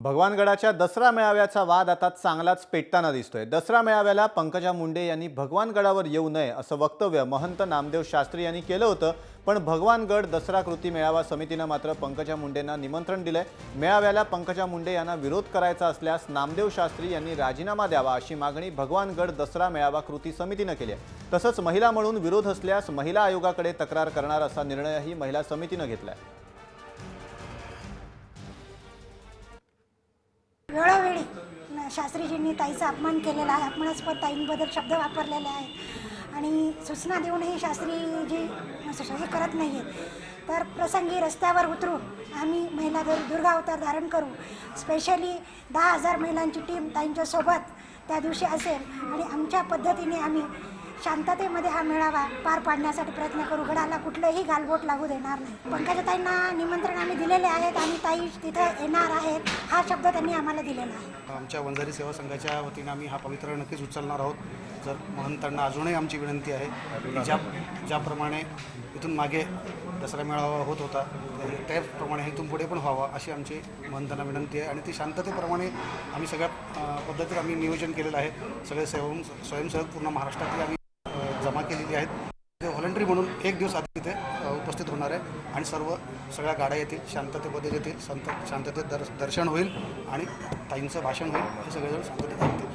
भगवानगडाच्या दसरा मेळाव्याचा वाद आता चांगलाच पेटताना दिसतोय। दसरा मेळाव्याला पंकजा मुंडे यांनी भगवानगडावर येऊ नये असं वक्तव्य महंत नामदेव शास्त्री यांनी केलं होतं, पण भगवानगड दसरा कृती मेळावा समितीने मात्र पंकजा मुंडेंना निमंत्रण दिलंय। मेळाव्याला पंकजा मुंडे यांना विरोध करायचा असल्यास नामदेव शास्त्री यांनी राजीनामा द्यावा अशी मागणी भगवानगड दसरा मेळावा कृती समितीने केली आहे। तसंच महिला म्हणून विरोध असल्यास महिला आयोगाकडे तक्रार करणार असा निर्णयही महिला समितीने घेतलाय। वेळोवेळी शास्त्रीजींनी ताईचा अपमान केलेला आहे, अपमानास्पद ताईंबद्दल शब्द वापरलेले आहेत आणि सूचना देऊनही शास्त्रीजी हे करत नाही आहेत। तर प्रसंगी रस्त्यावर उतरू, आम्ही महिला दुर्गा अवतार धारण करू, स्पेशली 10,000 महिलांची टीम ताईंच्यासोबत त्या दिवशी असेल आणि आमच्या पद्धतीने आम्ही शांततेमध्ये हा मेळावा पार पाडण्यासाठी प्रयत्न करू। गडाला कुठलंही गालबोट लागू देणार नाही। पंकजाताईंना निमंत्रण आम्ही दिलेले आहेत आणि ताई तिथे येणार आहेत हा शब्द त्यांनी आम्हाला दिलेला आहे। आमच्या वंजारी सेवा संघाच्या वतीने आम्ही हा पवित्र नक्कीच उचलणार आहोत। जर महंतांना अजूनही आमची विनंती आहे की ज्याप्रमाणे इथून मागे दसरा मेळावा होत होता त्याप्रमाणे इथून पुढे पण व्हावा अशी आमची महंतांना विनंती आहे आणि ती शांततेप्रमाणे आम्ही सगळ्या पद्धतीत आम्ही नियोजन केलेलं आहे। सगळे स्वयंसेवक पूर्ण महाराष्ट्रातले आम्ही जमा केलेली आहेत। ते व्हॉलंटरी म्हणून एक दिवस आधी तिथे उपस्थित होणार आहे आणि सगळ्या गाड्या येतील, शांततेमध्ये येतील, शांततेत दर्शन होईल आणि ताईंचं भाषण होईल, हे सगळेजण शांततेत